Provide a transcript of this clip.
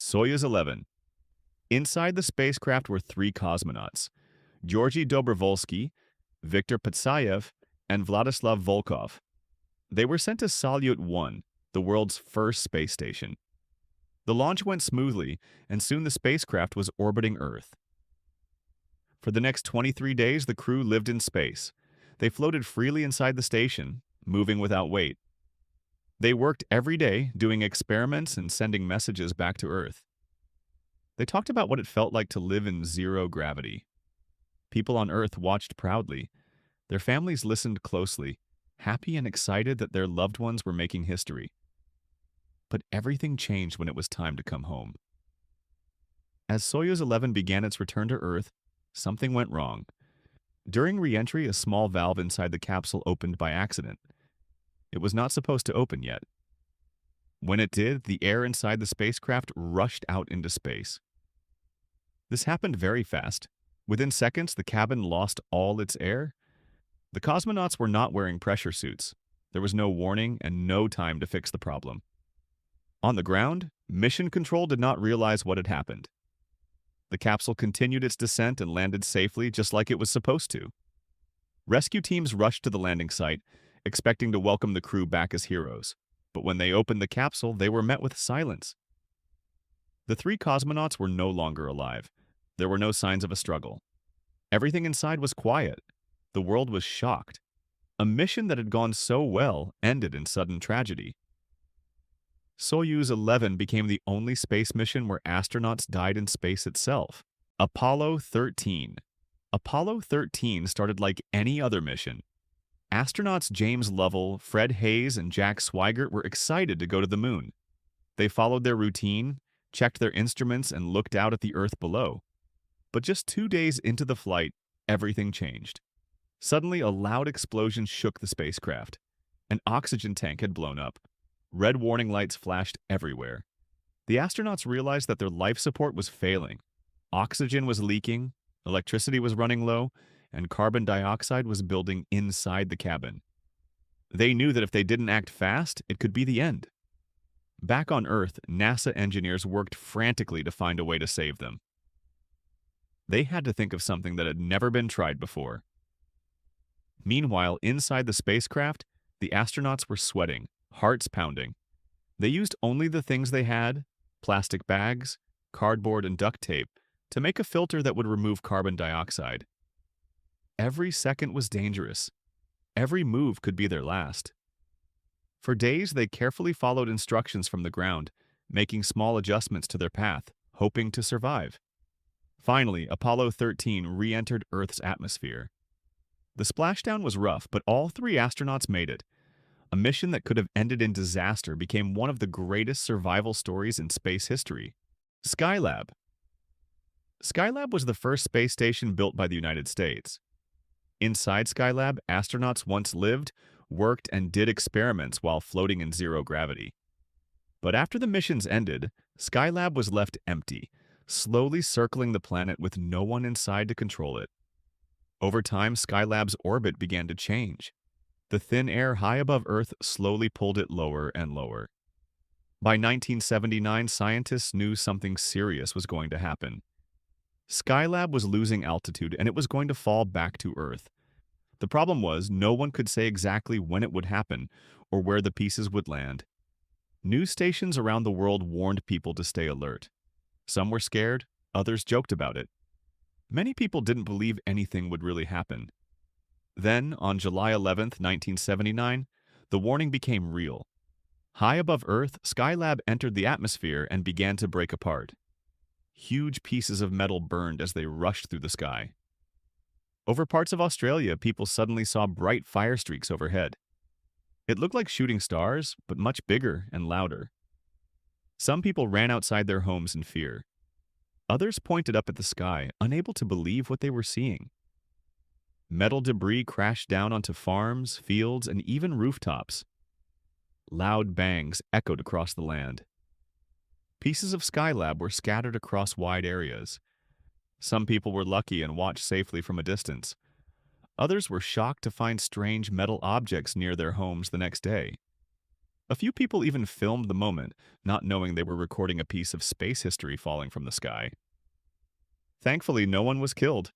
Soyuz 11. Inside the spacecraft were three cosmonauts, Georgy Dobrovolsky, Viktor Patsayev, and Vladislav Volkov. They were sent to Salyut 1, the world's first space station. The launch went smoothly, and soon the spacecraft was orbiting Earth. For the next 23 days, the crew lived in space. They floated freely inside the station, moving without weight. They worked every day, doing experiments and sending messages back to Earth. They talked about what it felt like to live in zero gravity. People on Earth watched proudly. Their families listened closely, happy and excited that their loved ones were making history. But everything changed when it was time to come home. As Soyuz 11 began its return to Earth, something went wrong. During re-entry, a small valve inside the capsule opened by accident. It was not supposed to open yet. When it did, the air inside the spacecraft rushed out into space. This happened very fast. Within seconds, the cabin lost all its air. The cosmonauts were not wearing pressure suits. There was no warning and no time to fix the problem. On the ground, Mission Control did not realize what had happened. The capsule continued its descent and landed safely just like it was supposed to. Rescue teams rushed to the landing site, expecting to welcome the crew back as heroes. But when they opened the capsule, they were met with silence. The three cosmonauts were no longer alive. There were no signs of a struggle. Everything inside was quiet. The world was shocked. A mission that had gone so well ended in sudden tragedy. Soyuz 11 became the only space mission where astronauts died in space itself. Apollo 13. Apollo 13 started like any other mission. Astronauts James Lovell, Fred Hayes, and Jack Swigert were excited to go to the moon. They followed their routine, checked their instruments, and looked out at the Earth below. But just 2 days into the flight, everything changed. Suddenly, a loud explosion shook the spacecraft. An oxygen tank had blown up. Red warning lights flashed everywhere. The astronauts realized that their life support was failing. Oxygen was leaking, electricity was running low, and carbon dioxide was building inside the cabin. They knew that if they didn't act fast, it could be the end. Back on Earth, NASA engineers worked frantically to find a way to save them. They had to think of something that had never been tried before. Meanwhile, inside the spacecraft, the astronauts were sweating, hearts pounding. They used only the things they had, plastic bags, cardboard, and duct tape, to make a filter that would remove carbon dioxide. Every second was dangerous. Every move could be their last. For days, they carefully followed instructions from the ground, making small adjustments to their path, hoping to survive. Finally, Apollo 13 re-entered Earth's atmosphere. The splashdown was rough, but all three astronauts made it. A mission that could have ended in disaster became one of the greatest survival stories in space history. Skylab. Skylab was the first space station built by the United States. Inside Skylab, astronauts once lived, worked, and did experiments while floating in zero gravity. But after the missions ended, Skylab was left empty, slowly circling the planet with no one inside to control it. Over time, Skylab's orbit began to change. The thin air high above Earth slowly pulled it lower and lower. By 1979, scientists knew something serious was going to happen. Skylab was losing altitude and it was going to fall back to Earth. The problem was, no one could say exactly when it would happen or where the pieces would land. News stations around the world warned people to stay alert. Some were scared, others joked about it. Many people didn't believe anything would really happen. Then, on July 11, 1979, the warning became real. High above Earth, Skylab entered the atmosphere and began to break apart. Huge pieces of metal burned as they rushed through the sky. Over parts of Australia, people suddenly saw bright fire streaks overhead. It looked like shooting stars, but much bigger and louder. Some people ran outside their homes in fear. Others pointed up at the sky, unable to believe what they were seeing. Metal debris crashed down onto farms, fields, and even rooftops. Loud bangs echoed across the land. Pieces of Skylab were scattered across wide areas. Some people were lucky and watched safely from a distance. Others were shocked to find strange metal objects near their homes the next day. A few people even filmed the moment, not knowing they were recording a piece of space history falling from the sky. Thankfully, no one was killed.